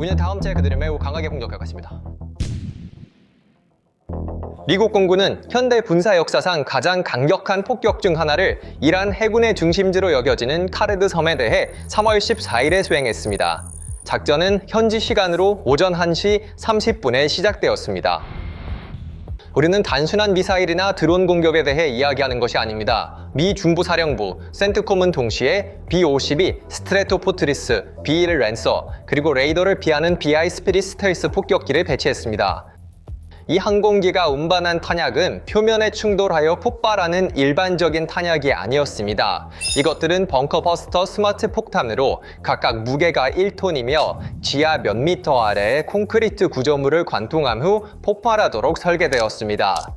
우리는 다음 주에 그들을 매우 강하게 공격할 것입니다. 미국 공군은 현대 군사 역사상 가장 강력한 폭격 중 하나를 이란 해군의 중심지로 여겨지는 카르드 섬에 대해 3월 14일에 수행했습니다. 작전은 현지 시간으로 오전 1시 30분에 시작되었습니다. 우리는 단순한 미사일이나 드론 공격에 대해 이야기하는 것이 아닙니다. 미 중부사령부, 센트콤은 동시에 B-52 스트래토포트리스, B-1 랜서, 그리고 레이더를 피하는 BI 스피릿 스텔스 폭격기를 배치했습니다. 이 항공기가 운반한 탄약은 표면에 충돌하여 폭발하는 일반적인 탄약이 아니었습니다. 이것들은 벙커버스터 스마트 폭탄으로 각각 무게가 1톤이며 지하 몇 미터 아래에 콘크리트 구조물을 관통한 후 폭발하도록 설계되었습니다.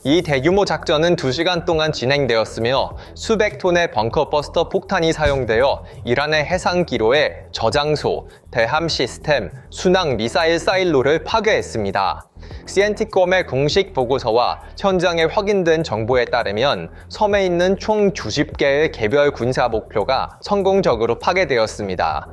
이 대규모 작전은 2시간 동안 진행되었으며 수백 톤의 벙커버스터 폭탄이 사용되어 이란의 해상기로에 저장소, 대함 시스템, 순항 미사일 사일로를 파괴했습니다. CNTCom의 공식 보고서와 현장에 확인된 정보에 따르면 섬에 있는 총 90개의 개별 군사 목표가 성공적으로 파괴되었습니다.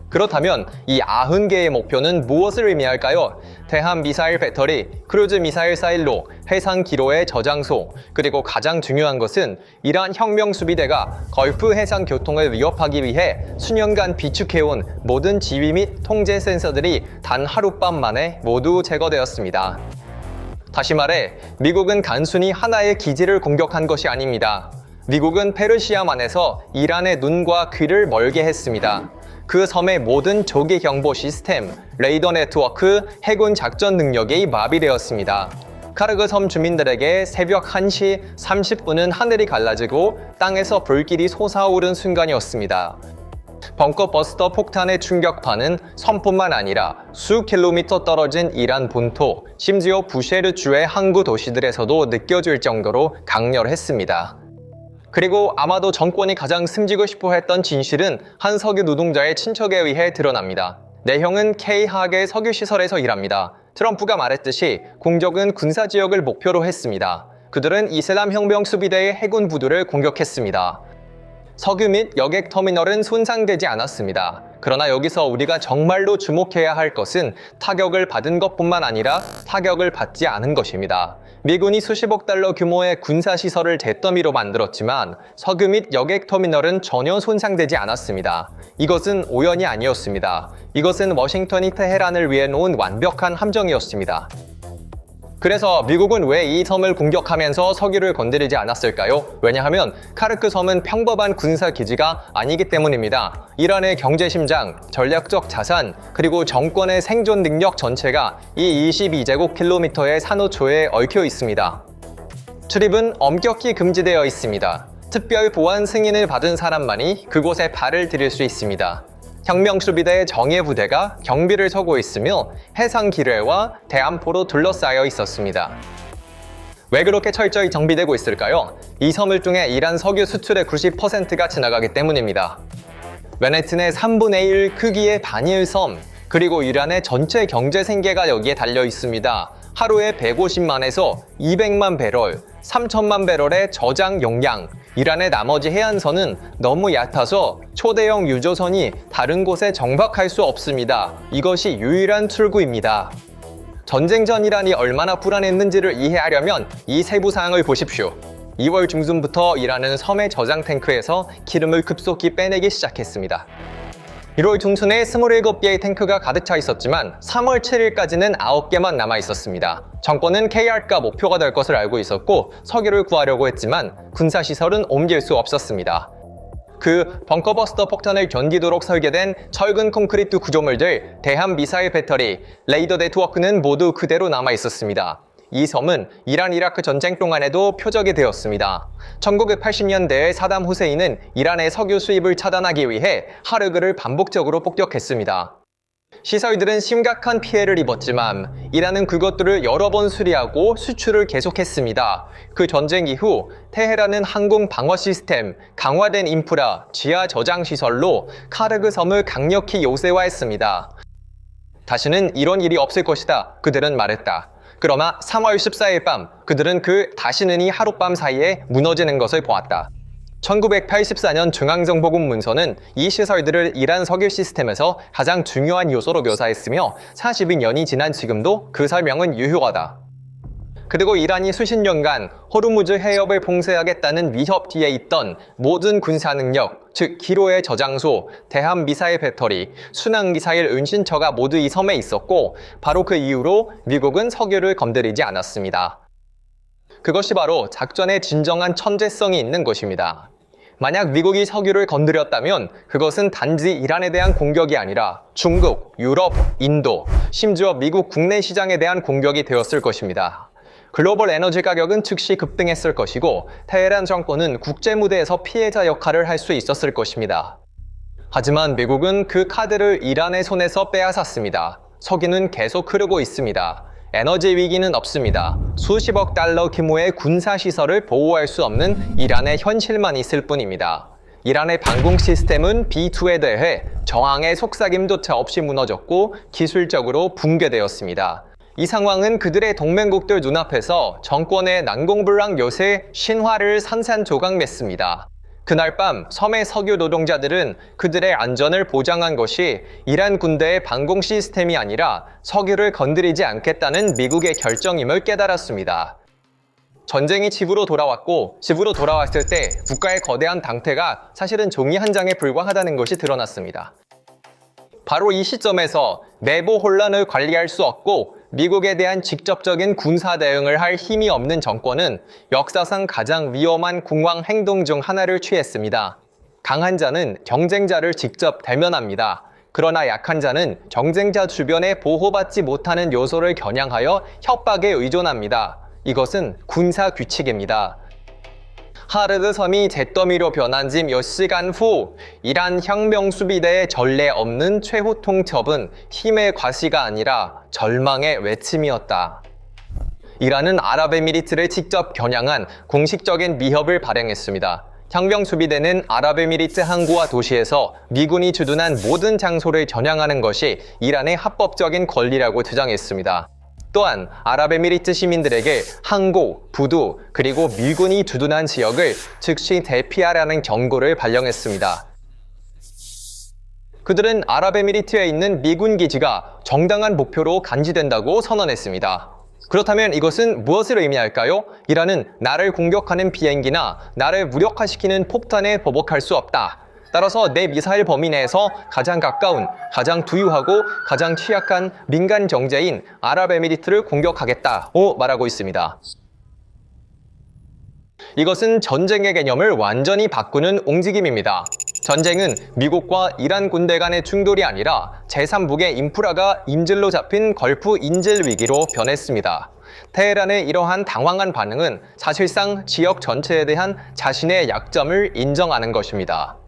그렇다면 이 90개의 목표는 무엇을 의미할까요? 대함 미사일 배터리, 크루즈 미사일 사일로, 해상 기로의 저장소, 그리고 가장 중요한 것은 이란 혁명수비대가 걸프 해상 교통을 위협하기 위해 수년간 비축해온 모든 지휘 및 통제 센서들이 단 하룻밤 만에 모두 제거되었습니다. 다시 말해, 미국은 단순히 하나의 기지를 공격한 것이 아닙니다. 미국은 페르시아만에서 이란의 눈과 귀를 멀게 했습니다. 그 섬의 모든 조기 경보 시스템, 레이더 네트워크, 해군 작전 능력이 마비되었습니다. 카르그 섬 주민들에게 새벽 1시 30분은 하늘이 갈라지고 땅에서 불길이 솟아오른 순간이었습니다. 벙커버스터 폭탄의 충격파는 섬뿐만 아니라 수 킬로미터 떨어진 이란 본토, 심지어 부쉐르주의 항구 도시들에서도 느껴질 정도로 강렬했습니다. 그리고 아마도 정권이 가장 숨기고 싶어 했던 진실은 한 석유 노동자의 친척에 의해 드러납니다. 내 형은 K하계 석유시설에서 일합니다. 트럼프가 말했듯이 공적은 군사지역을 목표로 했습니다. 그들은 이슬람 혁명 수비대의 해군 부두를 공격했습니다. 석유 및 여객 터미널은 손상되지 않았습니다. 그러나 여기서 우리가 정말로 주목해야 할 것은 타격을 받은 것뿐만 아니라 타격을 받지 않은 것입니다. 미군이 수십억 달러 규모의 군사시설을 잿더미로 만들었지만 석유 및 여객 터미널은 전혀 손상되지 않았습니다. 이것은 우연이 아니었습니다. 이것은 워싱턴이 테헤란을 위해 놓은 완벽한 함정이었습니다. 그래서 미국은 왜 이 섬을 공격하면서 석유를 건드리지 않았을까요? 왜냐하면 카르크 섬은 평범한 군사기지가 아니기 때문입니다. 이란의 경제 심장, 전략적 자산, 그리고 정권의 생존 능력 전체가 이 22제곱킬로미터의 산호초에 얽혀 있습니다. 출입은 엄격히 금지되어 있습니다. 특별 보안 승인을 받은 사람만이 그곳에 발을 들일 수 있습니다. 혁명수비대의 정예부대가 경비를 서고 있으며 해상 기뢰와 대함포로 둘러싸여 있었습니다. 왜 그렇게 철저히 정비되고 있을까요? 이 섬을 통해 이란 석유 수출의 90%가 지나가기 때문입니다. 맨해튼의 3분의 1 크기의 반일섬, 그리고 이란의 전체 경제 생계가 여기에 달려 있습니다. 하루에 150만에서 200만 배럴, 3천만 배럴의 저장 용량. 이란의 나머지 해안선은 너무 얕아서 초대형 유조선이 다른 곳에 정박할 수 없습니다. 이것이 유일한 출구입니다. 전쟁 전 이란이 얼마나 불안했는지를 이해하려면 이 세부 사항을 보십시오. 2월 중순부터 이란은 섬의 저장 탱크에서 기름을 급속히 빼내기 시작했습니다. 1월 중순에 27개의 탱크가 가득 차 있었지만 3월 7일까지는 9개만 남아 있었습니다. 정권은 KR가 목표가 될 것을 알고 있었고 석유를 구하려고 했지만 군사시설은 옮길 수 없었습니다. 그 벙커버스터 폭탄을 견디도록 설계된 철근 콘크리트 구조물들, 대함 미사일 배터리, 레이더 네트워크는 모두 그대로 남아 있었습니다. 이 섬은 이란 이라크 전쟁 동안에도 표적이 되었습니다. 1980년대에 사담 후세인은 이란의 석유 수입을 차단하기 위해 하르그를 반복적으로 폭격했습니다. 시설들은 심각한 피해를 입었지만 이란은 그것들을 여러 번 수리하고 수출을 계속했습니다. 그 전쟁 이후 테헤란은 항공 방어 시스템, 강화된 인프라, 지하 저장 시설로 카르그 섬을 강력히 요새화했습니다. 다시는 이런 일이 없을 것이다, 그들은 말했다. 그러나 3월 14일 밤 그들은 그 다시는이 하룻밤 사이에 무너지는 것을 보았다. 1984년 중앙정보국 문서는 이 시설들을 이란 석유 시스템에서 가장 중요한 요소로 묘사했으며 42년이 지난 지금도 그 설명은 유효하다. 그리고 이란이 수십 년간 호르무즈 해협을 봉쇄하겠다는 위협 뒤에 있던 모든 군사 능력, 즉 기로의 저장소, 대함 미사일 배터리, 순항 미사일 은신처가 모두 이 섬에 있었고 바로 그 이후로 미국은 석유를 건드리지 않았습니다. 그것이 바로 작전의 진정한 천재성이 있는 것입니다. 만약 미국이 석유를 건드렸다면 그것은 단지 이란에 대한 공격이 아니라 중국, 유럽, 인도, 심지어 미국 국내 시장에 대한 공격이 되었을 것입니다. 글로벌 에너지 가격은 즉시 급등했을 것이고 테헤란 정권은 국제 무대에서 피해자 역할을 할 수 있었을 것입니다. 하지만 미국은 그 카드를 이란의 손에서 빼앗았습니다. 석유는 계속 흐르고 있습니다. 에너지 위기는 없습니다. 수십억 달러 규모의 군사시설을 보호할 수 없는 이란의 현실만 있을 뿐입니다. 이란의 방공 시스템은 B2에 대해 저항의 속삭임조차 없이 무너졌고 기술적으로 붕괴되었습니다. 이 상황은 그들의 동맹국들 눈앞에서 정권의 난공불락 요새 신화를 산산조각냈습니다. 그날 밤 섬의 석유 노동자들은 그들의 안전을 보장한 것이 이란 군대의 방공 시스템이 아니라 석유를 건드리지 않겠다는 미국의 결정임을 깨달았습니다. 전쟁이 집으로 돌아왔고 집으로 돌아왔을 때 국가의 거대한 당태가 사실은 종이 한 장에 불과하다는 것이 드러났습니다. 바로 이 시점에서 내부 혼란을 관리할 수 없고 미국에 대한 직접적인 군사 대응을 할 힘이 없는 정권은 역사상 가장 위험한 공황 행동 중 하나를 취했습니다. 강한 자는 경쟁자를 직접 대면합니다. 그러나 약한 자는 경쟁자 주변에 보호받지 못하는 요소를 겨냥하여 협박에 의존합니다. 이것은 군사 규칙입니다. 하르드 섬이 잿더미로 변한 지 몇 시간 후 이란 혁명수비대의 전례 없는 최후 통첩은 힘의 과시가 아니라 절망의 외침이었다. 이란은 아랍에미리트를 직접 겨냥한 공식적인 위협을 발행했습니다. 혁명수비대는 아랍에미리트 항구와 도시에서 미군이 주둔한 모든 장소를 겨냥하는 것이 이란의 합법적인 권리라고 주장했습니다. 또한 아랍에미리트 시민들에게 항구, 부두, 그리고 미군이 주둔한 지역을 즉시 대피하라는 경고를 발령했습니다. 그들은 아랍에미리트에 있는 미군 기지가 정당한 목표로 간주된다고 선언했습니다. 그렇다면 이것은 무엇을 의미할까요? 이란은 나를 공격하는 비행기나 나를 무력화시키는 폭탄에 보복할 수 없다. 따라서 내 미사일 범위 내에서 가장 가까운, 가장 두유하고 가장 취약한 민간 경제인 아랍에미리트를 공격하겠다고 말하고 있습니다. 이것은 전쟁의 개념을 완전히 바꾸는 움직임입니다. 전쟁은 미국과 이란 군대 간의 충돌이 아니라 제3국의 인프라가 임질로 잡힌 걸프 인질 위기로 변했습니다. 테헤란의 이러한 당황한 반응은 사실상 지역 전체에 대한 자신의 약점을 인정하는 것입니다.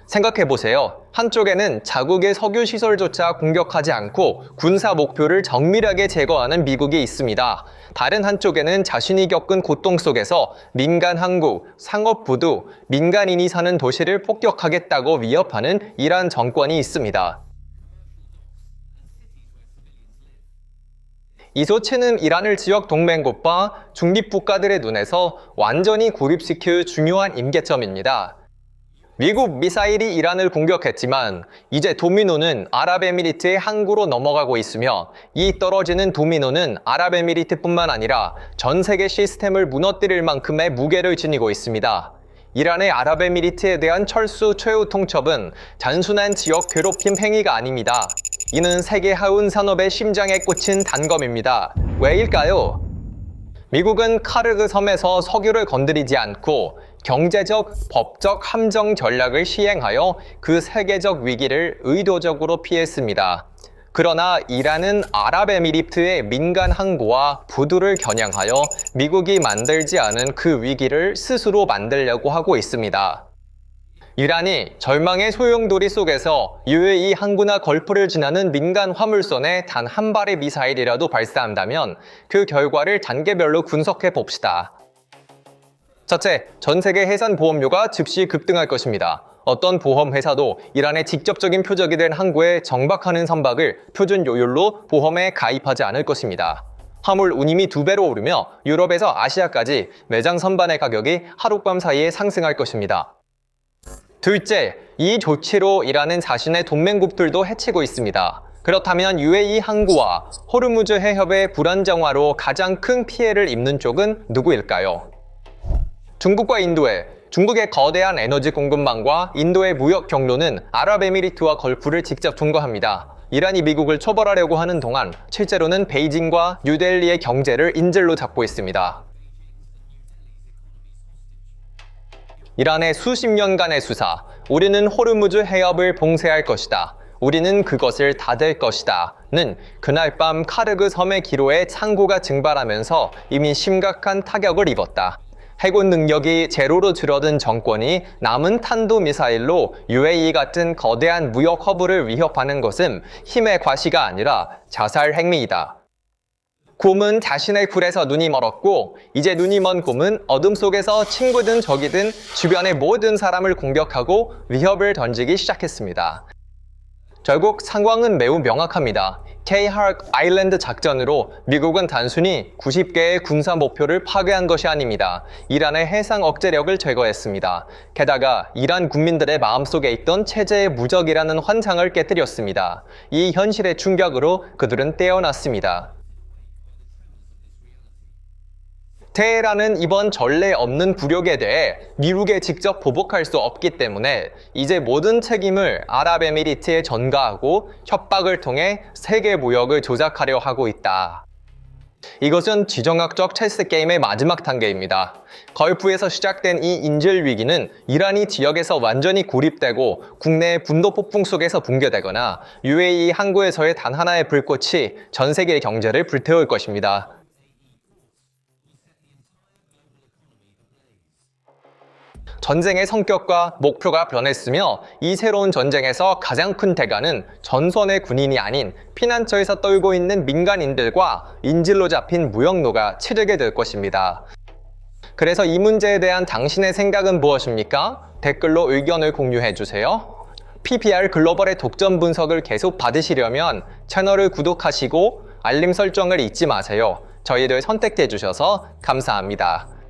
생각해보세요. 한쪽에는 자국의 석유시설조차 공격하지 않고 군사 목표를 정밀하게 제거하는 미국이 있습니다. 다른 한쪽에는 자신이 겪은 고통 속에서 민간 항구, 상업부두, 민간인이 사는 도시를 폭격하겠다고 위협하는 이란 정권이 있습니다. 이 조치는 이란을 지역 동맹국과 중립국가들의 눈에서 완전히 고립시킬 중요한 임계점입니다. 미국 미사일이 이란을 공격했지만 이제 도미노는 아랍에미리트의 항구로 넘어가고 있으며 이 떨어지는 도미노는 아랍에미리트뿐만 아니라 전 세계 시스템을 무너뜨릴 만큼의 무게를 지니고 있습니다. 이란의 아랍에미리트에 대한 철수 최후 통첩은 단순한 지역 괴롭힘 행위가 아닙니다. 이는 세계 하운 산업의 심장에 꽂힌 단검입니다. 왜일까요? 미국은 카르그 섬에서 석유를 건드리지 않고 경제적, 법적 함정 전략을 시행하여 그 세계적 위기를 의도적으로 피했습니다. 그러나 이란은 아랍에미리트의 민간 항구와 부두를 겨냥하여 미국이 만들지 않은 그 위기를 스스로 만들려고 하고 있습니다. 이란이 절망의 소용돌이 속에서 UAE 항구나 걸프를 지나는 민간 화물선에 단 한 발의 미사일이라도 발사한다면 그 결과를 단계별로 분석해 봅시다. 첫째, 전 세계 해상 보험료가 즉시 급등할 것입니다. 어떤 보험회사도 이란의 직접적인 표적이 된 항구에 정박하는 선박을 표준 요율로 보험에 가입하지 않을 것입니다. 화물 운임이 2배로 오르며 유럽에서 아시아까지 매장 선반의 가격이 하룻밤 사이에 상승할 것입니다. 둘째, 이 조치로 이란은 자신의 동맹국들도 해치고 있습니다. 그렇다면 UAE 항구와 호르무즈 해협의 불안정화로 가장 큰 피해를 입는 쪽은 누구일까요? 중국과 중국의 거대한 에너지 공급망과 인도의 무역 경로는 아랍에미리트와 걸프를 직접 통과합니다. 이란이 미국을 처벌하려고 하는 동안 실제로는 베이징과 뉴델리의 경제를 인질로 잡고 있습니다. 이란의 수십 년간의 수사, 우리는 호르무즈 해협을 봉쇄할 것이다. 우리는 그것을 닫을 것이다. 는 그날 밤 카르그 섬의 기로에 창고가 증발하면서 이미 심각한 타격을 입었다. 해군 능력이 제로로 줄어든 정권이 남은 탄도미사일로 UAE 같은 거대한 무역 허브를 위협하는 것은 힘의 과시가 아니라 자살 행위이다. 곰은 자신의 굴에서 눈이 멀었고 이제 눈이 먼 곰은 어둠 속에서 친구든 적이든 주변의 모든 사람을 공격하고 위협을 던지기 시작했습니다. 결국 상황은 매우 명확합니다. K-Hark 아일랜드 작전으로 미국은 단순히 90개의 군사 목표를 파괴한 것이 아닙니다. 이란의 해상 억제력을 제거했습니다. 게다가 이란 국민들의 마음속에 있던 체제의 무적이라는 환상을 깨뜨렸습니다. 이 현실의 충격으로 그들은 떼어났습니다. 테헤란은 이번 전례 없는 굴욕에 대해 미국에 직접 보복할 수 없기 때문에 이제 모든 책임을 아랍에미리트에 전가하고 협박을 통해 세계 무역을 조작하려 하고 있다. 이것은 지정학적 체스 게임의 마지막 단계입니다. 걸프에서 시작된 이 인질 위기는 이란이 지역에서 완전히 고립되고 국내의 분도 폭풍 속에서 붕괴되거나 UAE 항구에서의 단 하나의 불꽃이 전 세계의 경제를 불태울 것입니다. 전쟁의 성격과 목표가 변했으며 이 새로운 전쟁에서 가장 큰 대가는 전선의 군인이 아닌 피난처에서 떨고 있는 민간인들과 인질로 잡힌 무역로가 치르게 될 것입니다. 그래서 이 문제에 대한 당신의 생각은 무엇입니까? 댓글로 의견을 공유해주세요. PPR 글로벌의 독점 분석을 계속 받으시려면 채널을 구독하시고 알림 설정을 잊지 마세요. 저희를 선택해 주셔서 감사합니다.